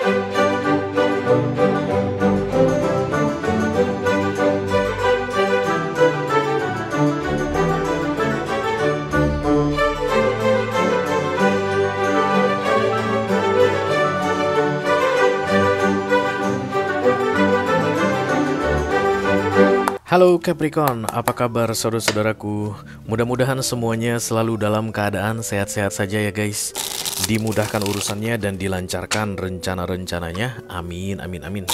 Halo Capricorn, apa kabar saudara-saudaraku? Mudah-mudahan semuanya selalu dalam keadaan sehat-sehat saja ya guys. Dimudahkan urusannya dan dilancarkan rencana-rencananya. Amin, amin, amin.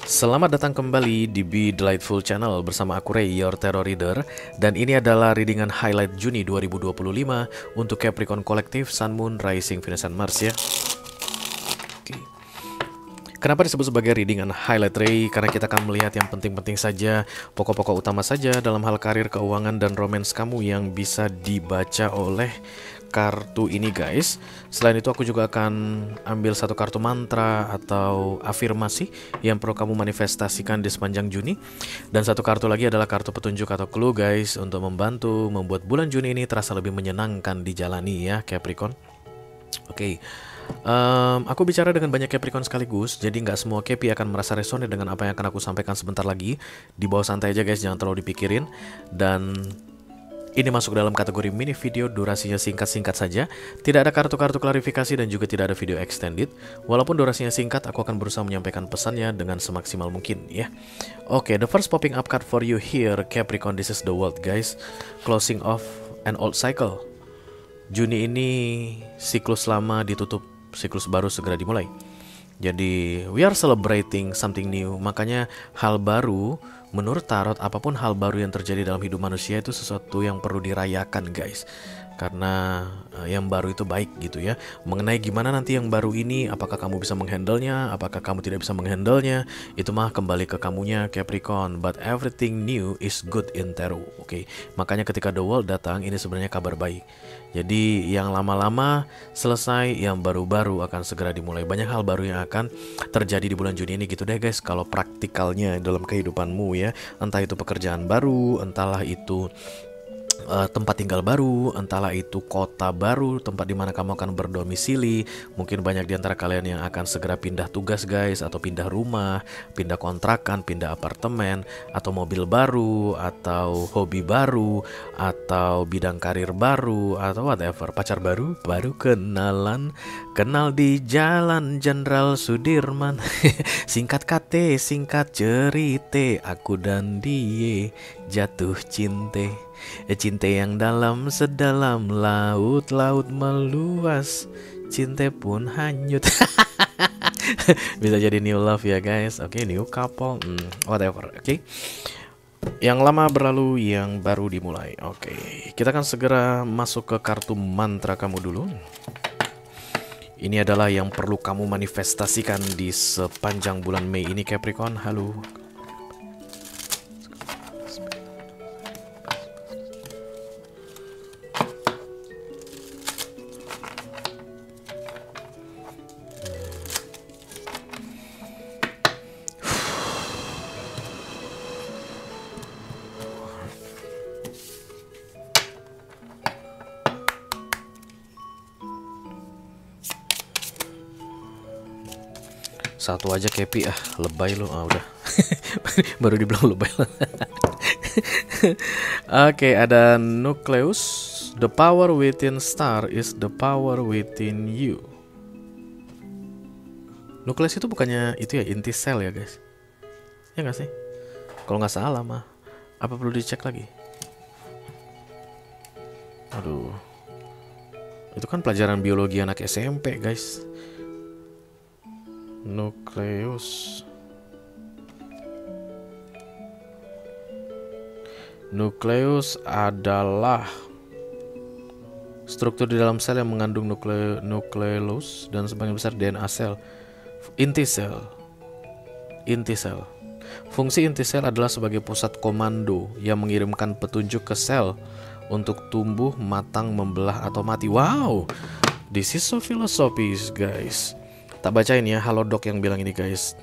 Selamat datang kembali di Be Delightful Channel bersama aku Ray, your tarot reader. Dan ini adalah readingan highlight Juni 2025 untuk Capricorn Kolektif, Sun, Moon, Rising, Venus, and Mars ya. Kenapa disebut sebagai readingan highlight Ray? Karena kita akan melihat yang penting-penting saja, pokok-pokok utama saja dalam hal karir, keuangan, dan romance kamu yang bisa dibaca oleh kartu ini guys. Selain itu aku juga akan ambil satu kartu mantra atau afirmasi yang perlu kamu manifestasikan di sepanjang Juni. Dan satu kartu lagi adalah kartu petunjuk atau clue guys, untuk membantu membuat bulan Juni ini terasa lebih menyenangkan dijalani ya Capricorn. Oke. Aku bicara dengan banyak Capricorn sekaligus, jadi nggak semua Capi akan merasa resonate dengan apa yang akan aku sampaikan sebentar lagi. Di bawah santai aja guys, jangan terlalu dipikirin. Dan ini masuk dalam kategori mini video, durasinya singkat-singkat saja. Tidak ada kartu-kartu klarifikasi dan juga tidak ada video extended. Walaupun durasinya singkat, aku akan berusaha menyampaikan pesannya dengan semaksimal mungkin ya. Oke, the first popping up card for you here Capricorn, this is the world guys. Closing off an old cycle. Juni ini siklus lama ditutup, siklus baru segera dimulai. Jadi we are celebrating something new. Makanya hal baru, menurut tarot, apapun hal baru yang terjadi dalam hidup manusia itu sesuatu yang perlu dirayakan guys. Karena yang baru itu baik gitu ya. Mengenai gimana nanti yang baru ini, apakah kamu bisa menghandlenya, apakah kamu tidak bisa menghandlenya, itu mah kembali ke kamunya Capricorn. But everything new is good in tarot. Oke. Makanya ketika the world datang, ini sebenarnya kabar baik. Jadi yang lama-lama selesai, yang baru-baru akan segera dimulai. Banyak hal baru yang akan terjadi di bulan Juni ini gitu deh guys. Kalau praktikalnya dalam kehidupanmu ya, entah itu pekerjaan baru, entahlah itu tempat tinggal baru, entahlah itu kota baru, tempat dimana kamu akan berdomisili. Mungkin banyak di antara kalian yang akan segera pindah tugas guys, atau pindah rumah, pindah kontrakan, pindah apartemen, atau mobil baru, atau hobi baru, atau bidang karir baru, atau whatever. Pacar baru, baru kenalan, kenal di Jalan Jenderal Sudirman. Singkat kate, singkat cerita, aku dan dia jatuh cinta. Cinta yang dalam sedalam laut, laut meluas, cinta pun hanyut. Bisa jadi new love ya guys. Oke, new couple, whatever. Oke. Yang lama berlalu, yang baru dimulai. Oke, kita akan segera masuk ke kartu mantra kamu dulu. Ini adalah yang perlu kamu manifestasikan di sepanjang bulan Mei ini Capricorn. Halo. Satu aja Kepi lebay lo. Udah. Baru dibilang lebay. Oke, ada Nucleus. The power within star is the power within you. Nucleus itu bukannya itu ya, inti sel ya guys? Ya nggak sih? Kalau nggak salah mah. Apa perlu dicek lagi? Aduh. Itu kan pelajaran biologi anak SMP guys. Nucleus. Nucleus adalah struktur di dalam sel yang mengandung nukleus dan sebagian besar DNA sel. Inti sel. Fungsi inti sel adalah sebagai pusat komando yang mengirimkan petunjuk ke sel untuk tumbuh, matang, membelah, atau mati. Wow, this is so philosophies guys. Tak bacain ya Halodoc yang bilang ini guys.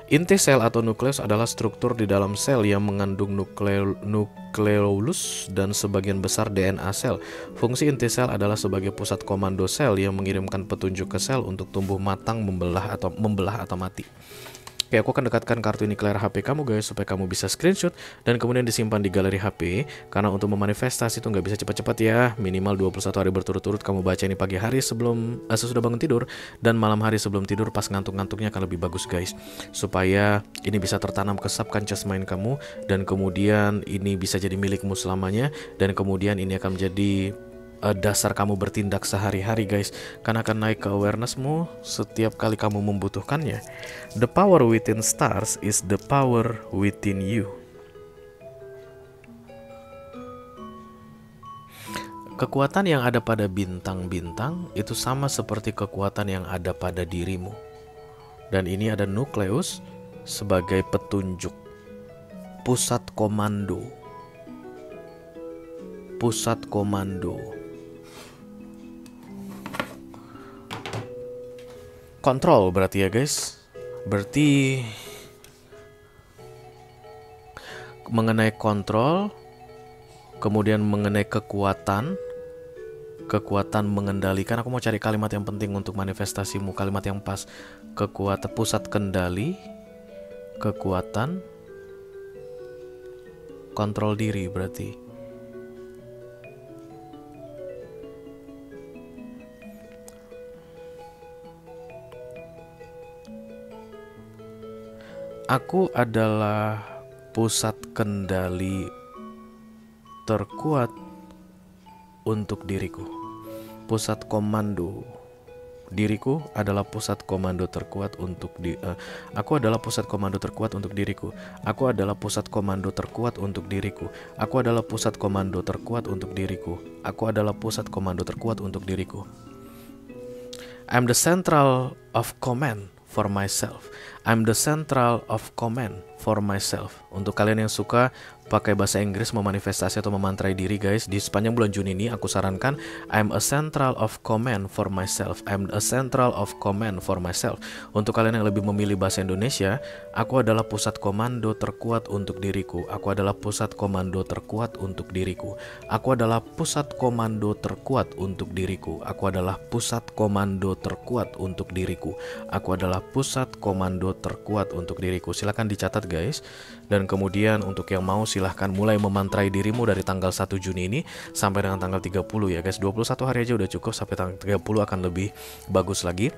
Inti sel atau nukleus adalah struktur di dalam sel yang mengandung nukleolus dan sebagian besar DNA sel. Fungsi inti sel adalah sebagai pusat komando sel yang mengirimkan petunjuk ke sel untuk tumbuh matang, membelah atau mati. Oke, aku akan dekatkan kartu ini ke layar HP kamu guys, supaya kamu bisa screenshot dan kemudian disimpan di galeri HP. Karena untuk memanifestasi itu nggak bisa cepat-cepat ya, minimal 21 hari berturut-turut kamu baca ini pagi hari sebelum sesudah bangun tidur, dan malam hari sebelum tidur pas ngantuk-ngantuknya akan lebih bagus guys. Supaya ini bisa tertanam ke subconscious mind kamu, dan kemudian ini bisa jadi milikmu selamanya, dan kemudian ini akan menjadi dasar kamu bertindak sehari-hari guys, karena akan naik ke awarenessmu setiap kali kamu membutuhkannya. The power within stars is the power within you. Kekuatan yang ada pada bintang-bintang itu sama seperti kekuatan yang ada pada dirimu. Dan ini ada nukleus sebagai petunjuk, pusat komando. Pusat komando. Kontrol berarti ya guys. Berarti mengenai kontrol, kemudian mengenai kekuatan mengendalikan. Aku mau cari kalimat yang penting untuk manifestasimu, kalimat yang pas. Kekuatan, pusat kendali, kekuatan, kontrol diri berarti. Aku adalah pusat kendali terkuat untuk diriku. Pusat komando. Diriku adalah pusat komando terkuat untuk aku adalah pusat komando terkuat untuk diriku. Aku adalah pusat komando terkuat untuk diriku. Aku adalah pusat komando terkuat untuk diriku. Aku adalah pusat komando terkuat untuk diriku. I'm the central of command for myself. I'm the central of command for myself. Untuk kalian yang suka pakai bahasa Inggris memanifestasi atau memantrai diri guys, di sepanjang bulan Juni ini aku sarankan I'm a central of command for myself. I'm a central of command for myself. Untuk kalian yang lebih memilih bahasa Indonesia, aku adalah pusat komando terkuat untuk diriku. Aku adalah pusat komando terkuat untuk diriku. Aku adalah pusat komando terkuat untuk diriku. Aku adalah pusat komando terkuat untuk diriku. Aku adalah pusat komando terkuat untuk diriku. Silahkan dicatat guys. Dan kemudian untuk yang mau silahkan mulai memantrai dirimu dari tanggal 1 Juni ini sampai dengan tanggal 30 ya guys. 21 hari aja udah cukup, sampai tanggal 30 akan lebih bagus lagi.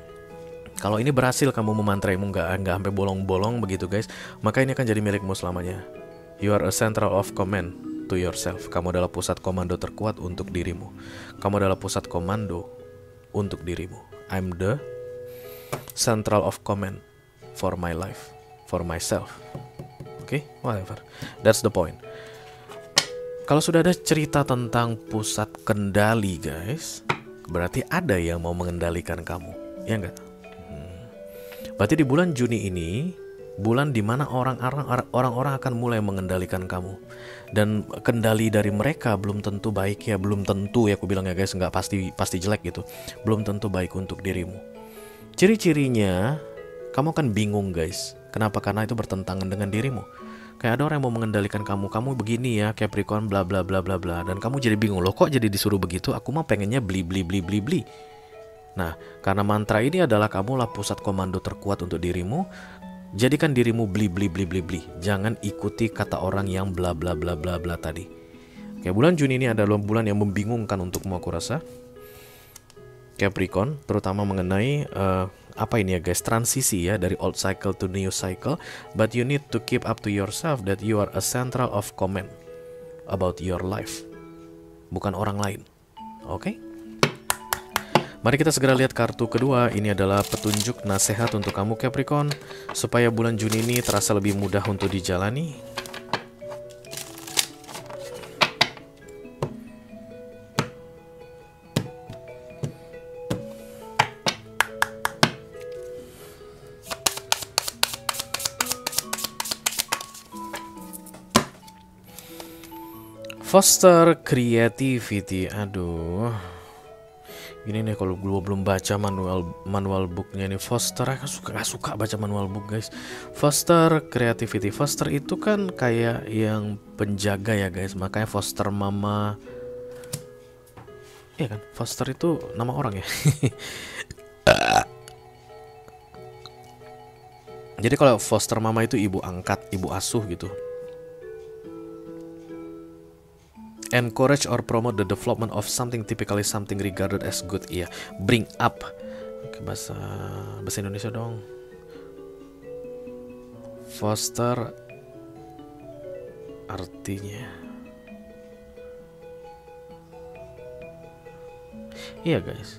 Kalau ini berhasil kamu memantraimu nggak sampai bolong-bolong begitu guys, maka ini akan jadi milikmu selamanya. You are a central of command to yourself. Kamu adalah pusat komando terkuat untuk dirimu. Kamu adalah pusat komando untuk dirimu. I'm the central of command for my life, for myself. Oke, whatever. That's the point. Kalau sudah ada cerita tentang pusat kendali guys, berarti ada yang mau mengendalikan kamu, ya enggak? Berarti di bulan Juni ini, bulan dimana orang-orang akan mulai mengendalikan kamu. Dan kendali dari mereka belum tentu baik ya, belum tentu ya aku bilang ya guys, nggak pasti jelek gitu. Belum tentu baik untuk dirimu. Ciri-cirinya, kamu akan bingung guys. Kenapa? Karena itu bertentangan dengan dirimu. Kayak ada orang yang mau mengendalikan kamu begini ya Capricorn bla bla bla bla bla, dan kamu jadi bingung, loh kok jadi disuruh begitu? Aku mah pengennya beli. Nah, karena mantra ini adalah kamulah pusat komando terkuat untuk dirimu, jadikan dirimu beli. Jangan ikuti kata orang yang bla bla bla bla bla tadi. Oke, bulan Juni ini adalah bulan yang membingungkan untukmu aku rasa Capricorn, terutama mengenai apa ini ya guys, transisi ya dari old cycle to new cycle. But you need to keep up to yourself that you are a central of command about your life, bukan orang lain. Oke? Mari kita segera lihat kartu kedua. Ini adalah petunjuk nasihat untuk kamu Capricorn, supaya bulan Juni ini terasa lebih mudah untuk dijalani. Foster creativity. Aduh, Ini nih kalau gue belum baca manual booknya ini. Foster, aku gak suka baca manual book guys. Foster creativity. Foster itu kan kayak yang penjaga ya guys, makanya foster mama. Iya kan, foster itu nama orang ya. Jadi kalau foster mama itu ibu angkat, ibu asuh gitu. Encourage or promote the development of something, typically something regarded as good. Iya, bring up. Oke, bahasa Indonesia dong. Foster artinya. Iya guys.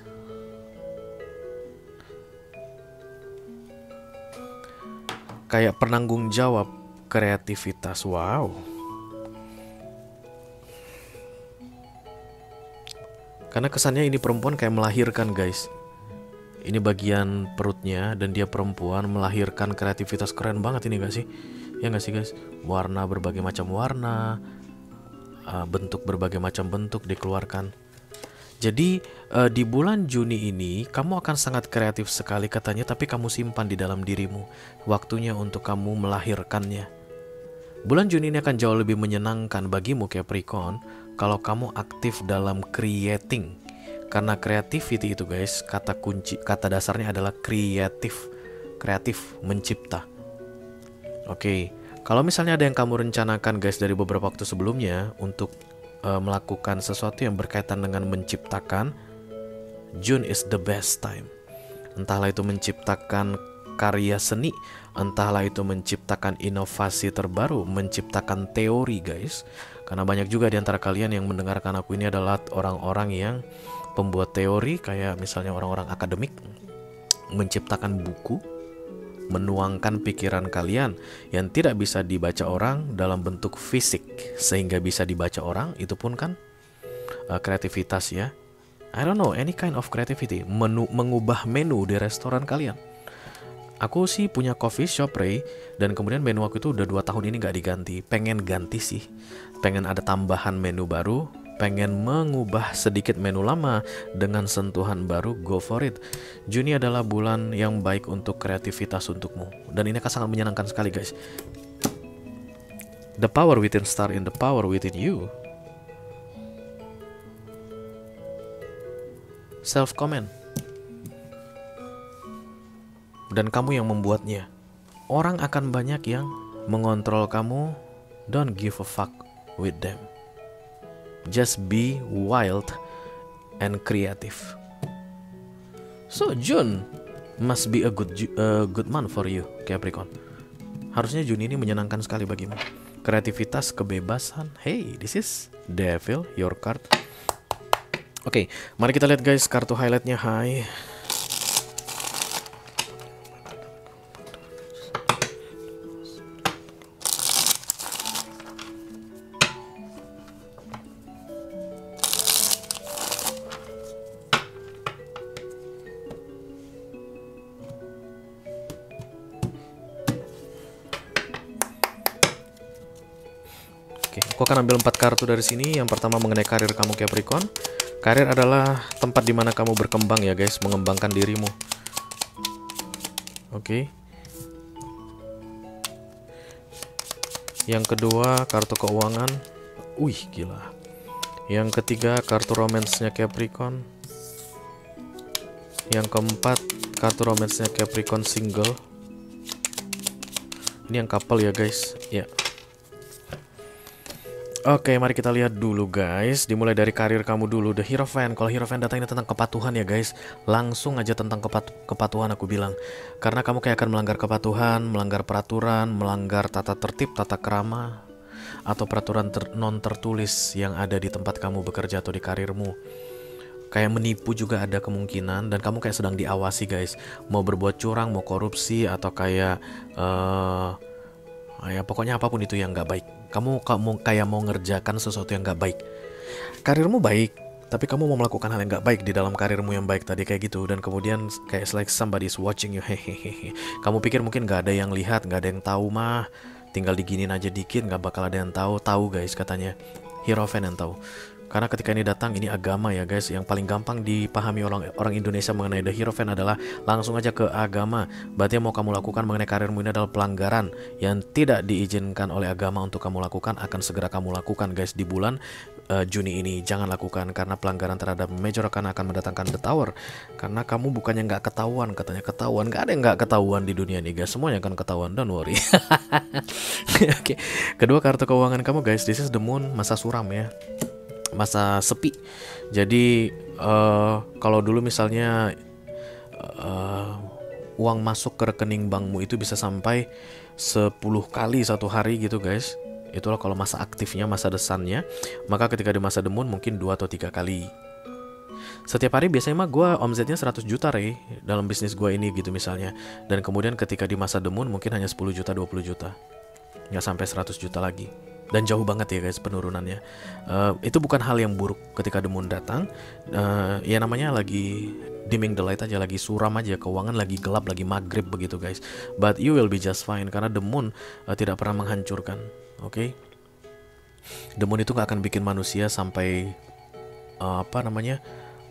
Kayak penanggung jawab kreativitas. Wow. Karena kesannya ini perempuan kayak melahirkan guys. Ini bagian perutnya dan dia perempuan melahirkan kreativitas. Keren banget ini gak sih? Ya gak sih guys? Warna, berbagai macam warna, bentuk, berbagai macam bentuk dikeluarkan. Jadi di bulan Juni ini kamu akan sangat kreatif sekali katanya, tapi kamu simpan di dalam dirimu. Waktunya untuk kamu melahirkannya. Bulan Juni ini akan jauh lebih menyenangkan bagimu Capricorn kalau kamu aktif dalam creating. Karena creativity itu guys, kata kunci, kata dasarnya adalah kreatif, mencipta. Oke, kalau misalnya ada yang kamu rencanakan guys dari beberapa waktu sebelumnya untuk melakukan sesuatu yang berkaitan dengan menciptakan, June is the best time. Entahlah itu menciptakan karya seni, entahlah itu menciptakan inovasi terbaru, menciptakan teori guys. Karena banyak juga di antara kalian yang mendengarkan aku ini adalah orang-orang yang pembuat teori, kayak misalnya orang-orang akademik, menciptakan buku, menuangkan pikiran kalian yang tidak bisa dibaca orang dalam bentuk fisik sehingga bisa dibaca orang. Itu pun kan kreativitas ya. I don't know, any kind of creativity. Mengubah menu di restoran kalian. Aku sih punya coffee shop Ray, dan kemudian menu aku itu udah 2 tahun ini gak diganti. Pengen ganti sih, pengen ada tambahan menu baru, pengen mengubah sedikit menu lama dengan sentuhan baru. Go for it. Juni adalah bulan yang baik untuk kreativitas untukmu, dan ini akan sangat menyenangkan sekali guys. The power within star in the power within you. Self comment. Dan kamu yang membuatnya. Orang akan banyak yang mengontrol kamu. Don't give a fuck with them. Just be wild and creative. So June must be a good month for you Capricorn. Harusnya Juni ini menyenangkan sekali bagimu. Kreativitas, kebebasan. Hey, this is Devil, your card. Oke, mari kita lihat guys kartu highlightnya. Hai. Oke, aku akan ambil 4 kartu dari sini. Yang pertama mengenai karir kamu Capricorn. Karir adalah tempat di mana kamu berkembang ya guys, mengembangkan dirimu. Oke. Yang kedua kartu keuangan. Wih, gila. Yang ketiga kartu romansnya Capricorn. Yang keempat kartu romansnya Capricorn single. Ini yang couple ya guys. Ya. Oke, mari kita lihat dulu guys. Dimulai dari karir kamu dulu. The Hierophant. Kalau Hierophant datang ini tentang kepatuhan ya guys. Langsung aja tentang kepatuhan aku bilang. Karena kamu kayak akan melanggar kepatuhan, melanggar peraturan, melanggar tata tertib, tata krama, atau peraturan non tertulis yang ada di tempat kamu bekerja atau di karirmu. Kayak menipu juga ada kemungkinan, dan kamu kayak sedang diawasi guys. Mau berbuat curang, mau korupsi, atau kayak ya pokoknya apapun itu yang gak baik. Kamu kayak mau ngerjakan sesuatu yang gak baik. Karirmu baik, tapi kamu mau melakukan hal yang gak baik di dalam karirmu yang baik tadi kayak gitu. Dan kemudian kayak like somebody is watching you. Hehehe. Kamu pikir mungkin gak ada yang lihat, gak ada yang tahu mah. Tinggal diginin aja dikit, gak bakal ada yang tahu. Tahu guys katanya. Hierophant yang tahu. Karena ketika ini datang, ini agama ya guys. Yang paling gampang dipahami orang Indonesia mengenai The Hierophant adalah langsung aja ke agama. Berarti yang mau kamu lakukan mengenai karirmu ini adalah pelanggaran yang tidak diizinkan oleh agama untuk kamu lakukan, akan segera kamu lakukan guys di bulan Juni ini. Jangan lakukan, karena pelanggaran terhadap Major akan mendatangkan The Tower. Karena kamu bukannya nggak ketahuan, katanya ketahuan. Nggak ada yang nggak ketahuan di dunia ini guys, semuanya akan ketahuan, don't worry. Oke. Kedua kartu keuangan kamu guys, this is the moon, masa suram ya, masa sepi. Jadi kalau dulu misalnya uang masuk ke rekening bankmu itu bisa sampai 10 kali satu hari gitu guys. Itulah kalau masa aktifnya, masa desannya. Maka ketika di masa demun mungkin 2 atau 3 kali. Setiap hari biasanya mah gue omsetnya 100 juta dalam bisnis gue ini gitu misalnya. Dan kemudian ketika di masa demun mungkin hanya 10 juta, 20 juta. Nggak sampai 100 juta lagi. Dan jauh banget ya guys penurunannya. Itu bukan hal yang buruk ketika the moon datang. Ya namanya lagi dimming the light aja, lagi suram aja, keuangan lagi gelap, lagi maghrib begitu guys. But you will be just fine, karena the moon tidak pernah menghancurkan. Oke? The moon itu gak akan bikin manusia sampai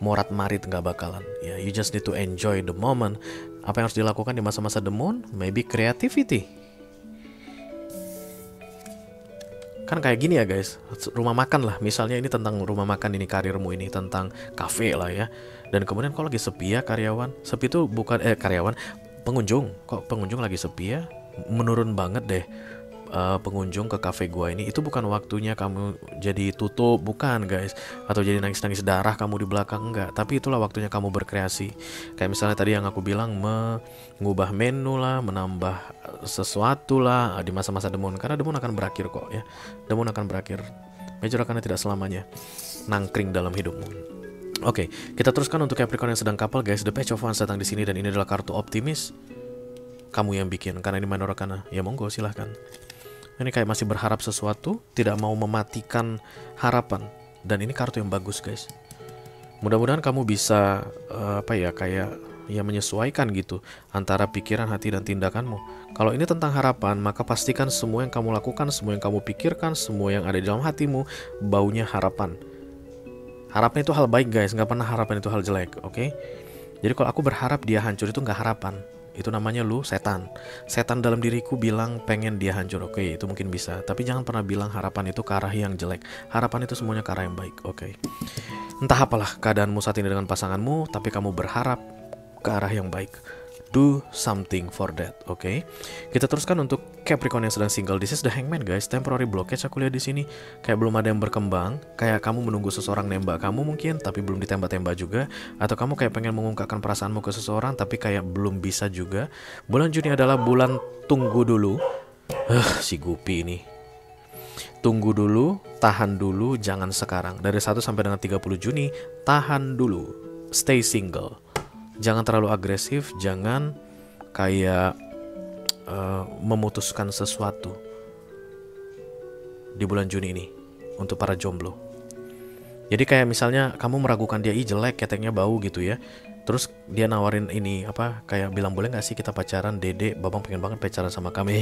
morat marit, nggak bakalan. Ya, you just need to enjoy the moment. Apa yang harus dilakukan di masa-masa the moon? Maybe creativity. Kan kayak gini ya guys, rumah makan lah, misalnya ini tentang rumah makan, ini karirmu ini tentang cafe lah ya. Dan kemudian kalau lagi sepi ya karyawan, sepi itu bukan pengunjung, kok pengunjung lagi sepi ya, menurun banget deh pengunjung ke cafe gua ini. Itu bukan waktunya kamu jadi tutup, bukan guys, atau jadi nangis-nangis darah kamu di belakang, enggak. Tapi itulah waktunya kamu berkreasi. Kayak misalnya tadi yang aku bilang, mengubah menu lah, menambah sesuatu lah di masa-masa demon, karena demon akan berakhir kok ya. Demon akan berakhir. Major akan tidak selamanya nangkring dalam hidupmu. Oke, kita teruskan untuk Capricorn yang sedang couple guys. The Page of Wands datang di sini dan ini adalah kartu optimis. Kamu yang bikin, karena ini minor arcana. Ya monggo silahkan. Ini kayak masih berharap sesuatu, tidak mau mematikan harapan. Dan ini kartu yang bagus guys. Mudah-mudahan kamu bisa menyesuaikan gitu antara pikiran, hati, dan tindakanmu. Kalau ini tentang harapan, maka pastikan semua yang kamu lakukan, semua yang kamu pikirkan, semua yang ada di dalam hatimu baunya harapan. Harapan itu hal baik guys, nggak pernah harapan itu hal jelek, oke? Jadi kalau aku berharap dia hancur itu nggak harapan. Itu namanya lu setan. Setan dalam diriku bilang pengen dia hancur, oke, itu mungkin bisa. Tapi jangan pernah bilang harapan itu ke arah yang jelek. Harapan itu semuanya ke arah yang baik, oke? Entah apalah keadaanmu saat ini dengan pasanganmu, tapi kamu berharap ke arah yang baik. Do something for that, oke? Kita teruskan untuk Capricorn yang sedang single. This is the Hangman guys. Temporary blockage aku lihat di sini. Kayak belum ada yang berkembang. Kayak kamu menunggu seseorang nembak kamu mungkin, tapi belum ditembak-tembak juga. Atau kamu kayak pengen mengungkapkan perasaanmu ke seseorang, tapi kayak belum bisa juga. Bulan Juni adalah bulan tunggu dulu. Si Gupi ini. Tunggu dulu, tahan dulu, jangan sekarang. Dari 1 sampai dengan 30 Juni, tahan dulu. Stay single. Jangan terlalu agresif, jangan kayak memutuskan sesuatu di bulan Juni ini untuk para jomblo. Jadi kayak misalnya kamu meragukan dia, jelek, keteknya bau gitu ya. Terus dia nawarin ini kayak bilang boleh nggak sih kita pacaran, Dede, Babang pengen banget pacaran sama kami,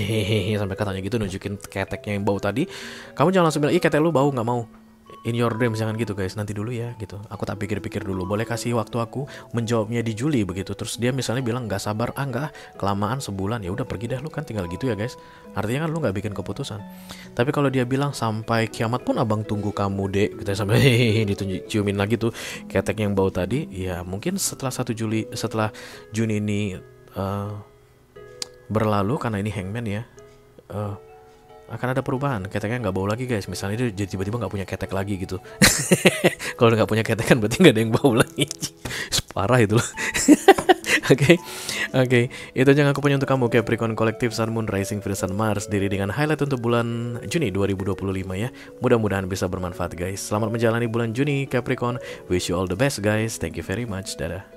sampai katanya gitu nunjukin keteknya yang bau tadi. Kamu jangan langsung bilang, ketek lu bau, nggak mau. In your dreams, jangan gitu guys, nanti dulu ya gitu. Aku tak pikir-pikir dulu, boleh kasih waktu aku menjawabnya di Juli begitu. Terus dia misalnya bilang nggak sabar, enggak, kelamaan sebulan, ya udah pergi deh lu, kan tinggal gitu ya guys. Artinya kan lu nggak bikin keputusan. Tapi kalau dia bilang sampai kiamat pun abang tunggu kamu dek, kita sampai ciumin lagi tuh ketek yang bau tadi, ya mungkin setelah Juni ini berlalu, karena ini Hangman ya. Akan ada perubahan, keteknya nggak bau lagi guys. Misalnya dia jadi tiba-tiba nggak punya ketek lagi gitu. Kalau nggak punya ketek kan berarti nggak ada yang bau lagi. Parah itu loh. Oke, itu aja yang aku punya untuk kamu Capricorn Collective Sun, Moon, Rising, Venus, dan Mars. Diri dengan highlight untuk bulan Juni 2025 ya. Mudah-mudahan bisa bermanfaat guys. Selamat menjalani bulan Juni Capricorn. Wish you all the best guys. Thank you very much. Dadah.